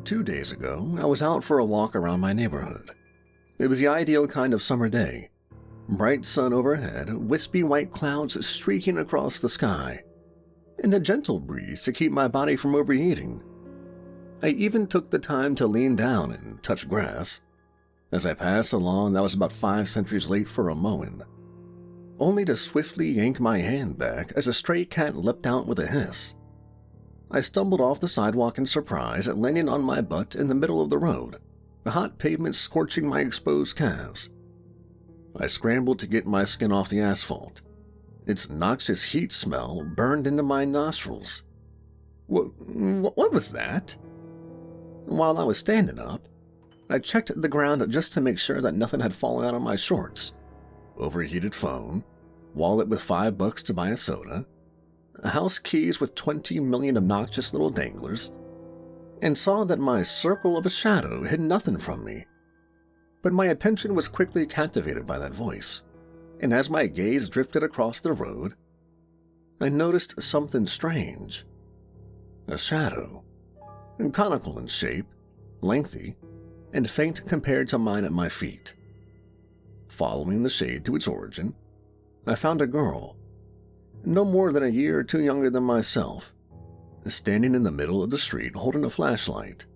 2 days ago, I was out for a walk around my neighborhood. It was the ideal kind of summer day. Bright sun overhead, wispy white clouds streaking across the sky, and a gentle breeze to keep my body from overheating. I even took the time to lean down and touch grass. As I passed a lawn that was about 5 centuries late for a mowing, only to swiftly yank my hand back as a stray cat leapt out with a hiss. I stumbled off the sidewalk in surprise, landing on my butt in the middle of the road, the hot pavement scorching my exposed calves. I scrambled to get my skin off the asphalt. Its noxious heat smell burned into my nostrils. What was that? While I was standing up, I checked the ground just to make sure that nothing had fallen out of my shorts. Overheated phone, wallet with $5 to buy a soda, house keys with 20 million obnoxious little danglers, and saw that my circle of a shadow hid nothing from me. But my attention was quickly captivated by that voice, and as my gaze drifted across the road, I noticed something strange. A shadow, conical in shape, lengthy, and faint compared to mine at my feet. Following the shade to its origin, I found a girl, no more than a year or 2 younger than myself, standing in the middle of the street holding a flashlight.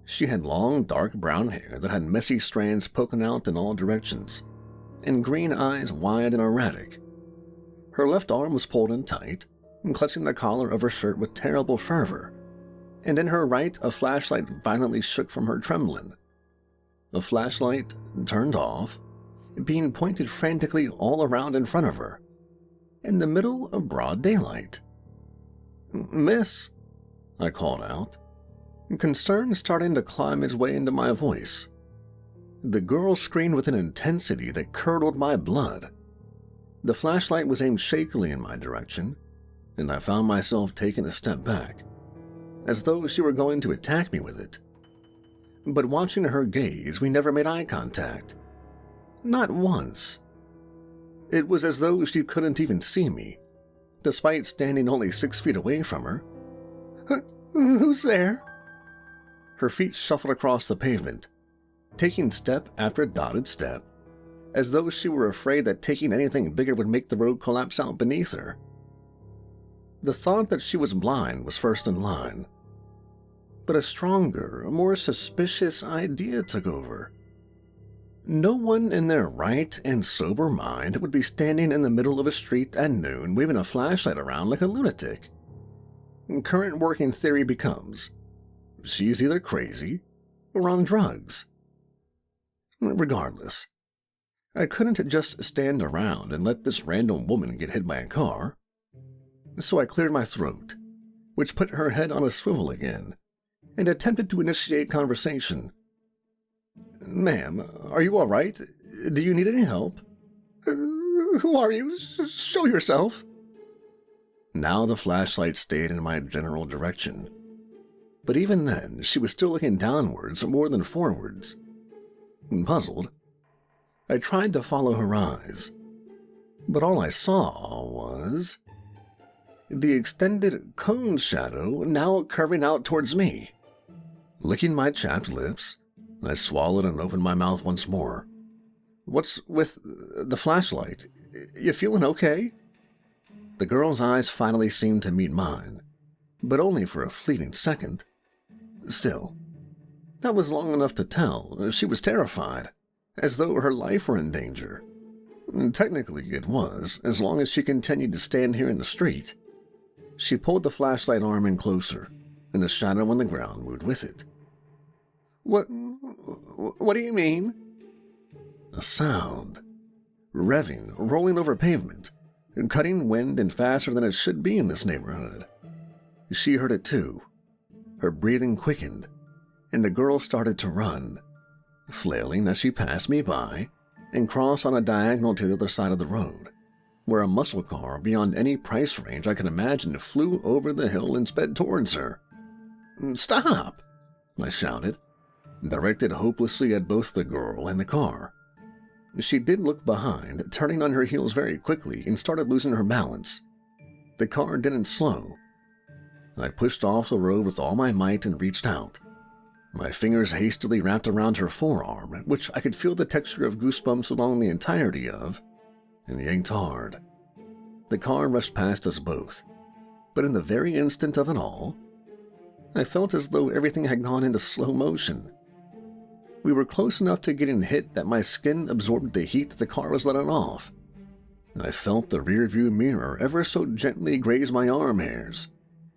She had long, dark brown hair that had messy strands poking out in all directions, and green eyes wide and erratic. Her left arm was pulled in tight, clutching the collar of her shirt with terrible fervor, and in her right a flashlight violently shook from her trembling. The flashlight turned off, being pointed frantically all around in front of her, in the middle of broad daylight. "Miss," I called out, concern starting to climb its way into my voice. The girl screamed with an intensity that curdled my blood. The flashlight was aimed shakily in my direction, and I found myself taking a step back, as though she were going to attack me with it. But watching her gaze, we never made eye contact. Not once. It was as though she couldn't even see me, despite standing only 6 feet away from her. Who's there?" Her feet shuffled across the pavement, taking step after dotted step, as though she were afraid that taking anything bigger would make the road collapse out beneath her. The thought that she was blind was first in line, but a stronger, more suspicious idea took over. No one in their right and sober mind would be standing in the middle of a street at noon waving a flashlight around like a lunatic. Current working theory becomes, she's either crazy or on drugs. Regardless, I couldn't just stand around and let this random woman get hit by a car. So I cleared my throat, which put her head on a swivel again, and attempted to initiate conversation. "Ma'am, are you all right? Do you need any help?" "Who are you? Show yourself." Now the flashlight stayed in my general direction, but even then she was still looking downwards more than forwards. Puzzled, I tried to follow her eyes, but all I saw was the extended cone shadow now curving out towards me. Licking my chapped lips, I swallowed and opened my mouth once more. "What's with the flashlight? You feeling okay?" The girl's eyes finally seemed to meet mine, but only for a fleeting second. Still, that was long enough to tell she was terrified, as though her life were in danger. Technically it was, as long as she continued to stand here in the street. She pulled the flashlight arm in closer, and the shadow on the ground moved with it. What do you mean?" A sound. Revving, rolling over pavement, cutting wind and faster than it should be in this neighborhood. She heard it too. Her breathing quickened, and the girl started to run, flailing as she passed me by and crossed on a diagonal to the other side of the road, where a muscle car beyond any price range I could imagine flew over the hill and sped towards her. "Stop!" I shouted, directed hopelessly at both the girl and the car. She did look behind, turning on her heels very quickly, and started losing her balance. The car didn't slow. I pushed off the road with all my might and reached out. My fingers hastily wrapped around her forearm, which I could feel the texture of goosebumps along the entirety of, and yanked hard. The car rushed past us both, but in the very instant of it all, I felt as though everything had gone into slow motion. We were close enough to getting hit that my skin absorbed the heat the car was letting off. I felt the rearview mirror ever so gently graze my arm hairs,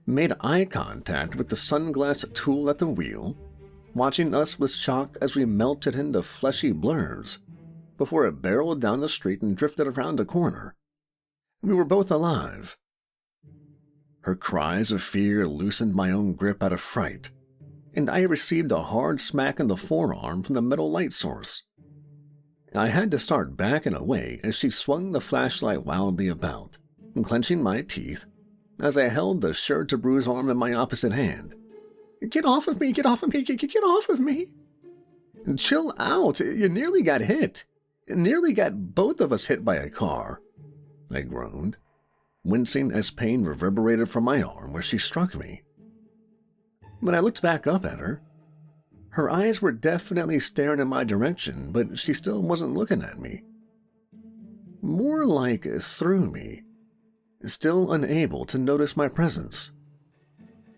made eye contact with the sunglass tool at the wheel, watching us with shock as we melted into fleshy blurs, before it barreled down the street and drifted around a corner. We were both alive. Her cries of fear loosened my own grip out of fright, and I received a hard smack in the forearm from the metal light source. I had to start backing away as she swung the flashlight wildly about, clenching my teeth as I held the sure-to-bruise arm in my opposite hand. "Get off of me! Get off of me! Get off of me!" "Chill out! You nearly got hit. Nearly got both of us hit by a car," I groaned, wincing as pain reverberated from my arm where she struck me. When I looked back up at her, her eyes were definitely staring in my direction, but she still wasn't looking at me. More like through me, still unable to notice my presence.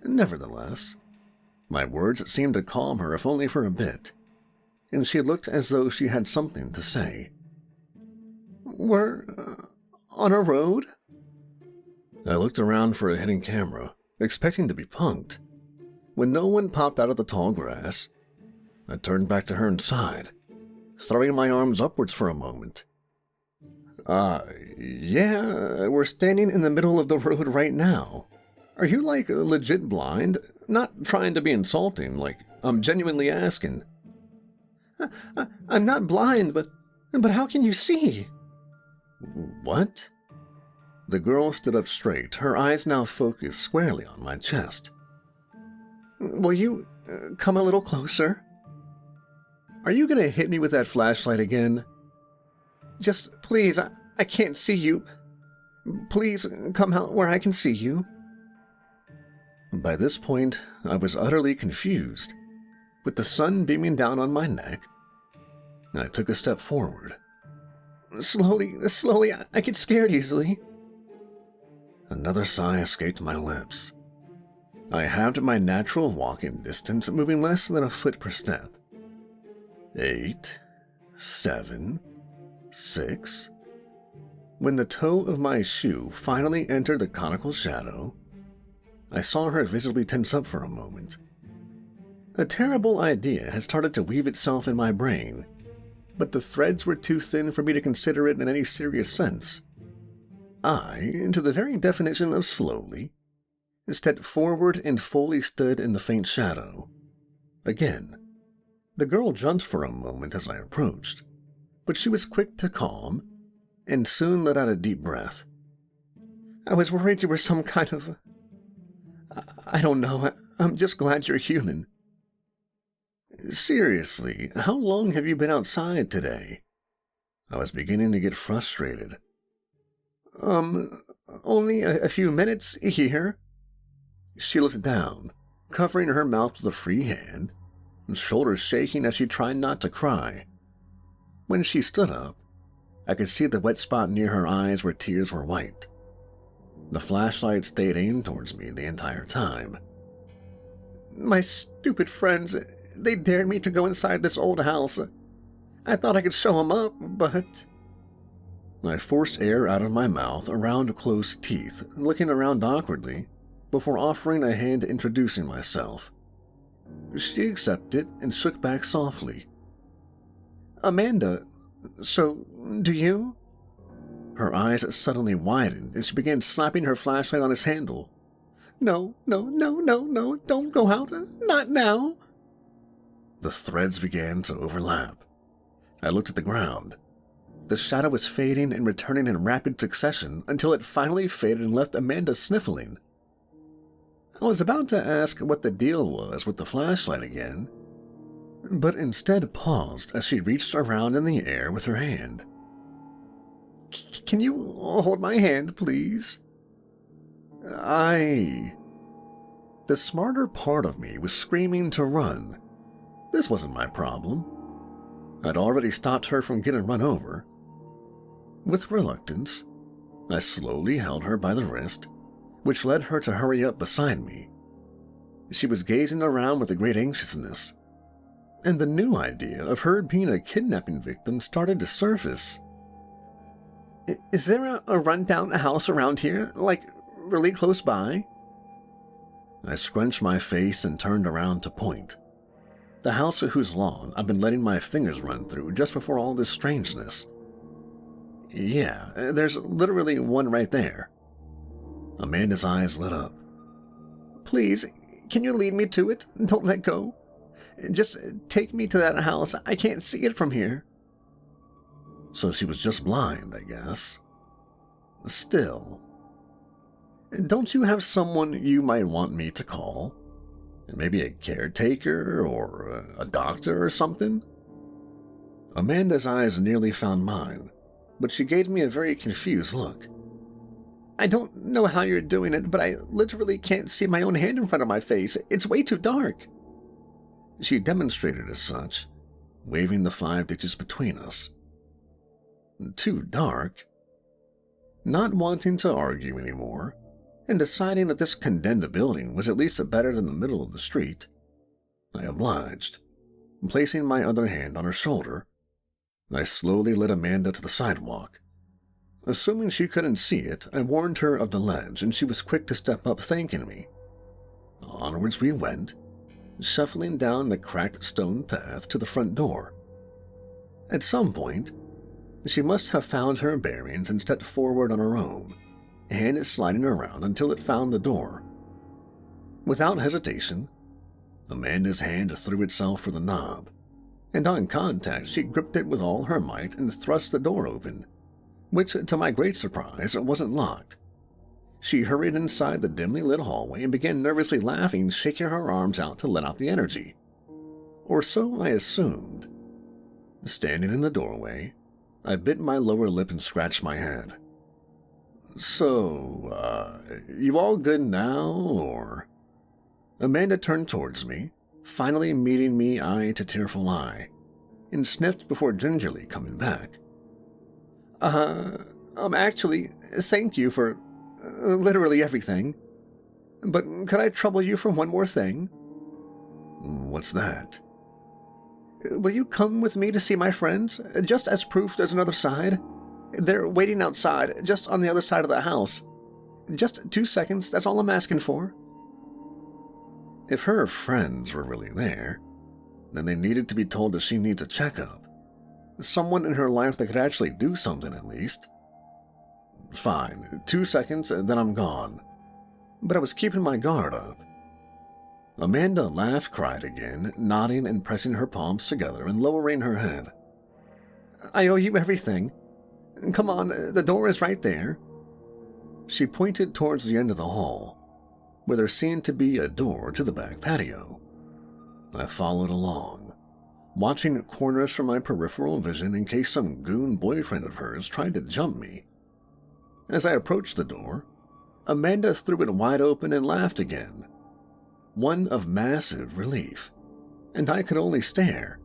Nevertheless, my words seemed to calm her if only for a bit, and she looked as though she had something to say. "We're on a road?" I looked around for a hidden camera, expecting to be punked. When no one popped out of the tall grass, I turned back to her and sighed, throwing my arms upwards for a moment. Yeah, we're standing in the middle of the road right now. Are you, legit blind? Not trying to be insulting, I'm genuinely asking." I'm not blind, but how can you see?" "What?" The girl stood up straight, her eyes now focused squarely on my chest. "Will you come a little closer?" "Are you going to hit me with that flashlight again?" "Just please, I can't see you. Please come out where I can see you." By this point, I was utterly confused. With the sun beaming down on my neck, I took a step forward. Slowly, I get scared easily." Another sigh escaped my lips. I halved my natural walking distance, moving less than a foot per step. 8, 7, 6. When the toe of my shoe finally entered the conical shadow, I saw her visibly tense up for a moment. A terrible idea had started to weave itself in my brain, but the threads were too thin for me to consider it in any serious sense. I, into the very definition of slowly, stepped forward and fully stood in the faint shadow. Again, the girl jumped for a moment as I approached, but she was quick to calm and soon let out a deep breath. "I was worried you were some kind of... I don't know, I'm just glad you're human." "Seriously, how long have you been outside today?" I was beginning to get frustrated. Only a few minutes here." She looked down, covering her mouth with a free hand, shoulders shaking as she tried not to cry. When she stood up, I could see the wet spot near her eyes where tears were wiped. The flashlight stayed aimed towards me the entire time. "My stupid friends, they dared me to go inside this old house. I thought I could show them up, but..." I forced air out of my mouth around closed teeth, looking around awkwardly, before offering a hand introducing myself. She accepted and shook back softly. "Amanda, so do you?" Her eyes suddenly widened and she began slapping her flashlight on its handle. No, don't go out, not now." The threads began to overlap. I looked at the ground. The shadow was fading and returning in rapid succession until it finally faded and left Amanda sniffling. I was about to ask what the deal was with the flashlight again, but instead paused as she reached around in the air with her hand. "Can you hold my hand, please?" The smarter part of me was screaming to run, This wasn't my problem. I'd already stopped her from getting run over. With reluctance, I slowly held her by the wrist, which led her to hurry up beside me. She was gazing around with a great anxiousness, and the new idea of her being a kidnapping victim started to surface. Is there a rundown house around here, like really close by? I scrunched my face and turned around to point. The house whose lawn I've been letting my fingers run through just before all this strangeness. Yeah, there's literally one right there. Amanda's eyes lit up. Please, can you lead me to it? Don't let go. Just take me to that house. I can't see it from here. So she was just blind, I guess. Still. Don't you have someone you might want me to call? Maybe a caretaker or a doctor or something? Amanda's eyes nearly found mine, but she gave me a very confused look. I don't know how you're doing it, but I literally can't see my own hand in front of my face. It's way too dark. She demonstrated as such, waving the 5 digits between us. Too dark? Not wanting to argue anymore, and deciding that this condemned building was at least better than the middle of the street, I obliged. Placing my other hand on her shoulder, I slowly led Amanda to the sidewalk. Assuming she couldn't see it, I warned her of the ledge, and she was quick to step up, thanking me. Onwards we went, shuffling down the cracked stone path to the front door. At some point, she must have found her bearings and stepped forward on her own, hand sliding around until it found the door. Without hesitation, Amanda's hand threw itself for the knob, and on contact she gripped it with all her might and thrust the door open, which, to my great surprise, wasn't locked. She hurried inside the dimly lit hallway and began nervously laughing, shaking her arms out to let out the energy. Or so I assumed. Standing in the doorway, I bit my lower lip and scratched my head. So, you all good now, or? Amanda turned towards me, finally meeting me eye to tearful eye, and sniffed before gingerly coming back. Actually, thank you for literally everything. But could I trouble you for one more thing? What's that? Will you come with me to see my friends, just as proof there's another side? They're waiting outside, just on the other side of the house. Just 2 seconds, that's all I'm asking for. If her friends were really there, then they needed to be told that she needs a checkup. Someone in her life that could actually do something at least. Fine, 2 seconds, and then I'm gone. But I was keeping my guard up. Amanda cried again, nodding and pressing her palms together and lowering her head. I owe you everything. Come on, the door is right there. She pointed towards the end of the hall, where there seemed to be a door to the back patio. I followed along, watching corners from my peripheral vision in case some goon boyfriend of hers tried to jump me. As I approached the door, Amanda threw it wide open and laughed again, one of massive relief, and I could only stare.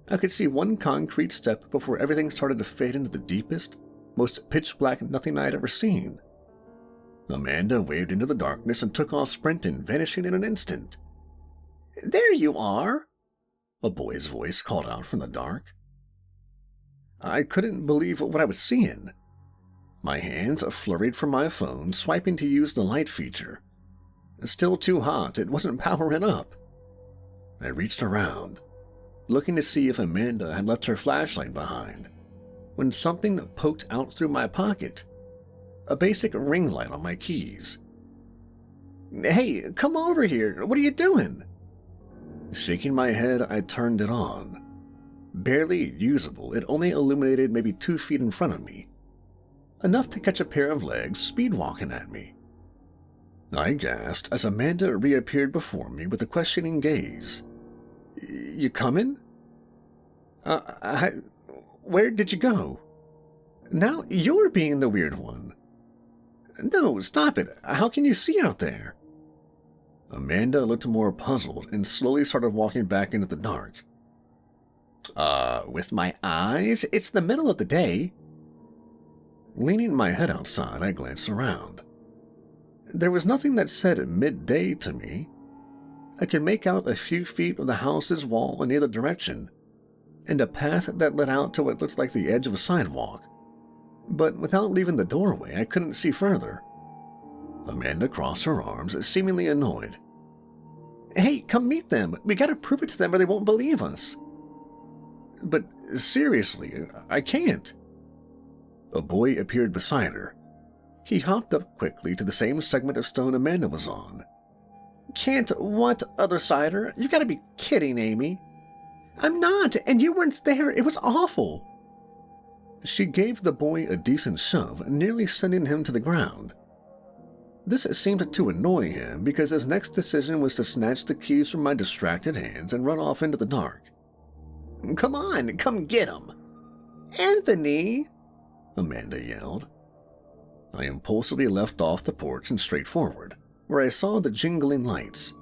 I could see one concrete step before everything started to fade into the deepest, most pitch-black nothing I'd ever seen. Amanda waved into the darkness and took off sprinting, vanishing in an instant. There you are! A boy's voice called out from the dark. I couldn't believe what I was seeing. My hands flurried from my phone, swiping to use the light feature. Still too hot, it wasn't powering up. I reached around, looking to see if Amanda had left her flashlight behind, when something poked out through my pocket. A basic ring light on my keys. Hey, come over here. What are you doing? Shaking my head, I turned it on. Barely usable, it only illuminated maybe 2 feet in front of me, enough to catch a pair of legs speed-walking at me. I gasped as Amanda reappeared before me with a questioning gaze. You coming? Where did you go? Now you're being the weird one. No, stop it. How can you see out there? Amanda looked more puzzled and slowly started walking back into the dark. With my eyes? It's the middle of the day. Leaning my head outside, I glanced around. There was nothing that said midday to me. I could make out a few feet of the house's wall in either direction, and a path that led out to what looked like the edge of a sidewalk. But without leaving the doorway, I couldn't see further. Amanda crossed her arms, seemingly annoyed. Hey, come meet them. We gotta prove it to them or they won't believe us. But seriously, I can't. A boy appeared beside her. He hopped up quickly to the same segment of stone Amanda was on. Can't what, other sider? You gotta be kidding, Amy. I'm not, and you weren't there. It was awful. She gave the boy a decent shove, nearly sending him to the ground. This seemed to annoy him because his next decision was to snatch the keys from my distracted hands and run off into the dark. Come on, come get him. Anthony, Amanda yelled. I impulsively left off the porch and straight forward, where I saw the jingling lights.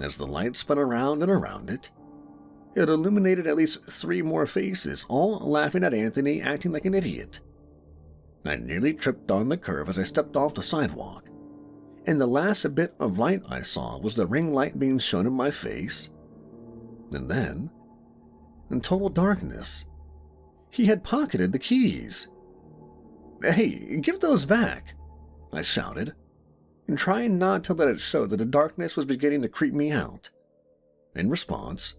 As the light spun around and around it, it illuminated at least 3 more faces, all laughing at Anthony acting like an idiot. I nearly tripped on the curb as I stepped off the sidewalk, and the last bit of light I saw was the ring light being shown in my face. And then, in total darkness, he had pocketed the keys. Hey, give those back, I shouted, and trying not to let it show that the darkness was beginning to creep me out. In response,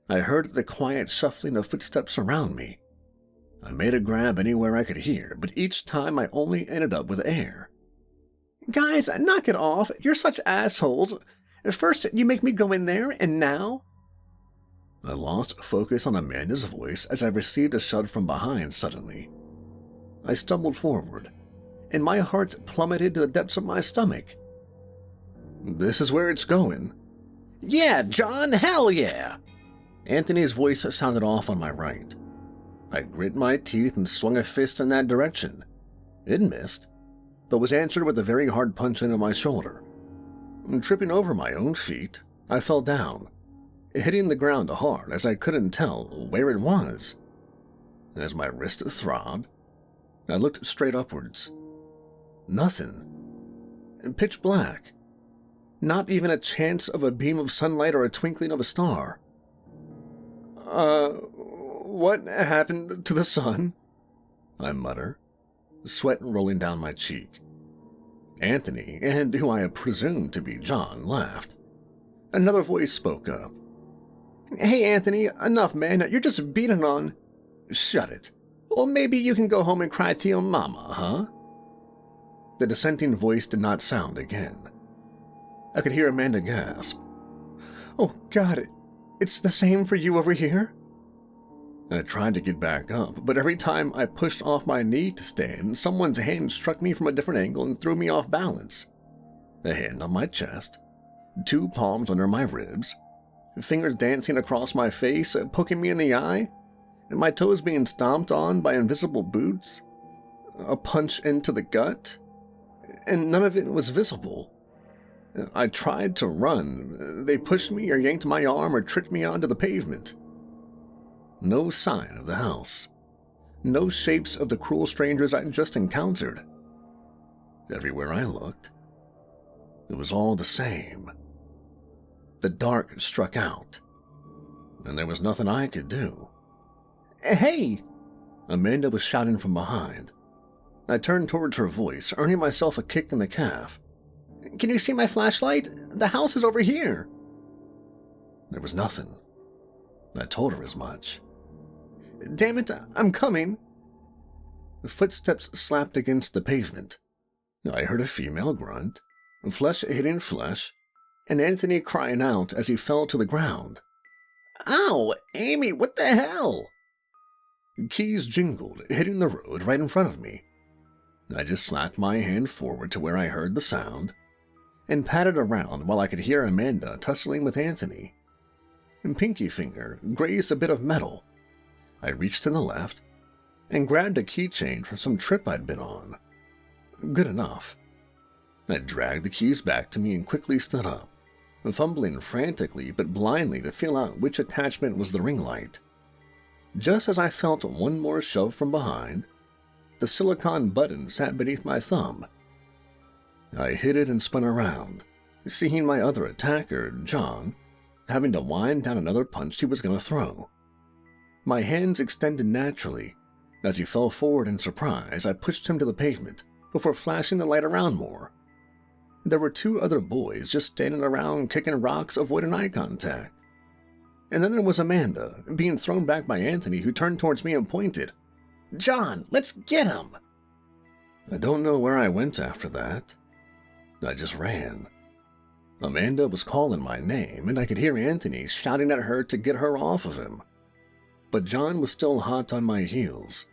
I heard the quiet shuffling of footsteps around me. I made a grab anywhere I could hear, but each time I only ended up with air. Guys, knock it off. You're such assholes. First, you make me go in there, and now? I lost focus on Amanda's voice as I received a shove from behind suddenly. I stumbled forward, and my heart plummeted to the depths of my stomach. This is where it's going. Yeah, John, hell yeah! Anthony's voice sounded off on my right. I grit my teeth and swung a fist in that direction. It missed, but was answered with a very hard punch into my shoulder. Tripping over my own feet, I fell down, hitting the ground hard as I couldn't tell where it was. As my wrist throbbed, I looked straight upwards. Nothing. Pitch black. Not even a chance of a beam of sunlight or a twinkling of a star. What happened to the sun? I mutter, sweat rolling down my cheek. Anthony, and who I presumed to be John, laughed. Another voice spoke up. Hey, Anthony, enough, man. You're just beating on... Shut it. Or maybe you can go home and cry to your mama, huh? The dissenting voice did not sound again. I could hear Amanda gasp. Oh, God, it's the same for you over here? I tried to get back up, but every time I pushed off my knee to stand, someone's hand struck me from a different angle and threw me off balance. A hand on my chest, 2 palms under my ribs, fingers dancing across my face, poking me in the eye, and my toes being stomped on by invisible boots, a punch into the gut, and none of it was visible. I tried to run. They pushed me or yanked my arm or tripped me onto the pavement. No sign of the house. No shapes of the cruel strangers I just encountered. Everywhere I looked, it was all the same. The dark struck out, and there was nothing I could do. Hey! Amanda was shouting from behind. I turned towards her voice, earning myself a kick in the calf. Can you see my flashlight? The house is over here. There was nothing. I told her as much. Damn it, I'm coming. The footsteps slapped against the pavement. I heard a female grunt, flesh hitting flesh, and Anthony crying out as he fell to the ground. Ow, Amy, what the hell? Keys jingled, hitting the road right in front of me. I just slapped my hand forward to where I heard the sound, and patted around while I could hear Amanda tussling with Anthony. Pinky finger grazed a bit of metal. I reached to the left and grabbed a keychain from some trip I'd been on. Good enough. I dragged the keys back to me and quickly stood up, fumbling frantically but blindly to feel out which attachment was the ring light. Just as I felt one more shove from behind, the silicone button sat beneath my thumb. I hit it and spun around, seeing my other attacker, John, having to wind down another punch he was going to throw. My hands extended naturally. As he fell forward in surprise, I pushed him to the pavement before flashing the light around more. There were 2 other boys just standing around kicking rocks, avoiding eye contact. And then there was Amanda, being thrown back by Anthony, who turned towards me and pointed. "John, let's get him!" I don't know where I went after that. I just ran. Amanda was calling my name, and I could hear Anthony shouting at her to get her off of him. But John was still hot on my heels.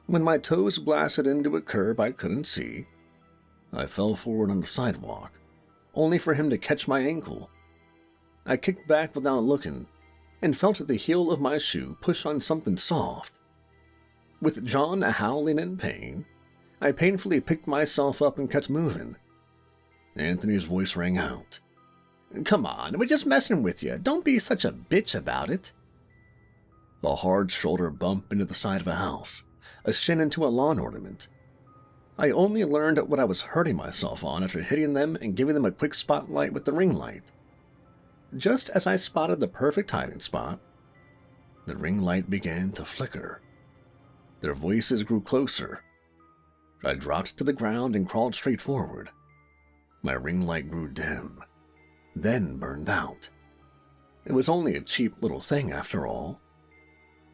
When my toes blasted into a curb I couldn't see, I fell forward on the sidewalk, only for him to catch my ankle. I kicked back without looking, and felt the heel of my shoe push on something soft. With John howling in pain, I painfully picked myself up and kept moving. Anthony's voice rang out. "Come on, we're just messing with you. Don't be such a bitch about it." A hard shoulder bump into the side of a house, a shin into a lawn ornament. I only learned what I was hurting myself on after hitting them and giving them a quick spotlight with the ring light. Just as I spotted the perfect hiding spot, the ring light began to flicker. Their voices grew closer. I dropped to the ground and crawled straight forward. My ring light grew dim, then burned out. It was only a cheap little thing after all.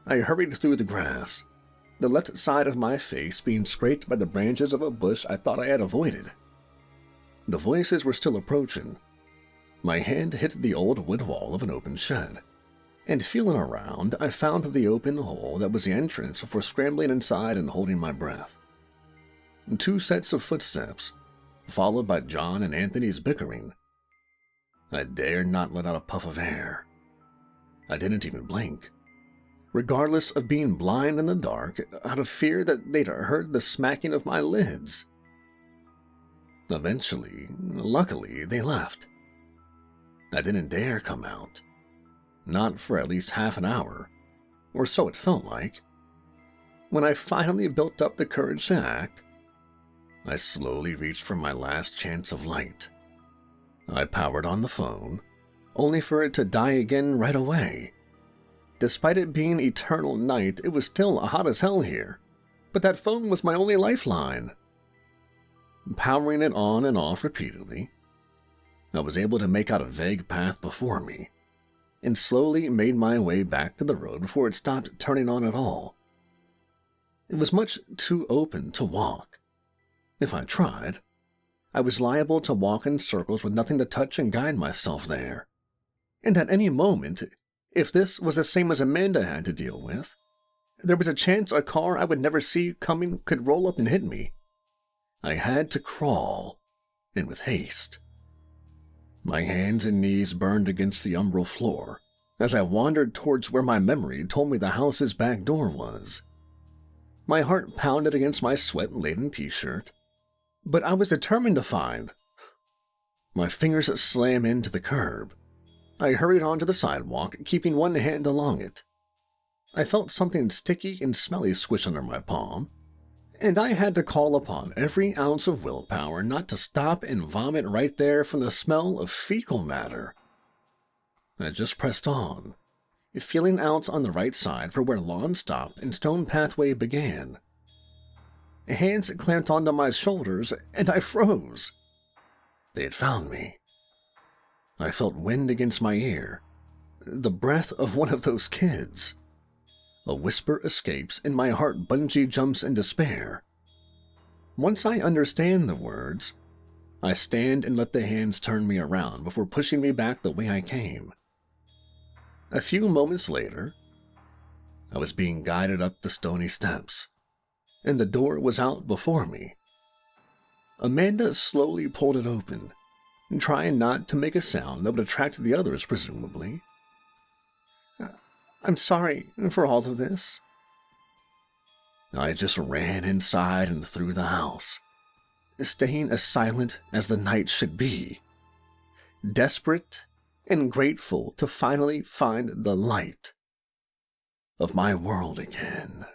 I hurried through the grass, the left side of my face being scraped by the branches of a bush I thought I had avoided. The voices were still approaching. My hand hit the old wood wall of an open shed, and feeling around, I found the open hole that was the entrance before scrambling inside and holding my breath. 2 sets of footsteps, followed by John and Anthony's bickering. I dared not let out a puff of air. I didn't even blink, regardless of being blind in the dark, out of fear that they'd heard the smacking of my lids. Eventually, luckily, they left. I didn't dare come out. Not for at least half an hour, or so it felt like. When I finally built up the courage to act, I slowly reached for my last chance of light. I powered on the phone, only for it to die again right away. Despite it being eternal night, it was still hot as hell here, but that phone was my only lifeline. Powering it on and off repeatedly, I was able to make out a vague path before me, and slowly made my way back to the road before it stopped turning on at all. It was much too open to walk. If I tried, I was liable to walk in circles with nothing to touch and guide myself there. And at any moment, if this was the same as Amanda had to deal with, there was a chance a car I would never see coming could roll up and hit me. I had to crawl, and with haste. My hands and knees burned against the umbral floor as I wandered towards where my memory told me the house's back door was. My heart pounded against my sweat-laden t-shirt, but I was determined to find. My fingers slammed into the curb. I hurried onto the sidewalk, keeping one hand along it. I felt something sticky and smelly squish under my palm, and I had to call upon every ounce of willpower not to stop and vomit right there from the smell of fecal matter. I just pressed on, feeling out on the right side for where lawn stopped and stone pathway began. Hands clamped onto my shoulders, and I froze. They had found me. I felt wind against my ear, the breath of one of those kids. A whisper escapes, and my heart bungee jumps in despair. Once I understand the words, I stand and let the hands turn me around before pushing me back the way I came. A few moments later, I was being guided up the stony steps, and the door was out before me. Amanda slowly pulled it open, trying not to make a sound that would attract the others, presumably. "I'm sorry for all of this." I just ran inside and through the house, staying as silent as the night should be, desperate and grateful to finally find the light of my world again.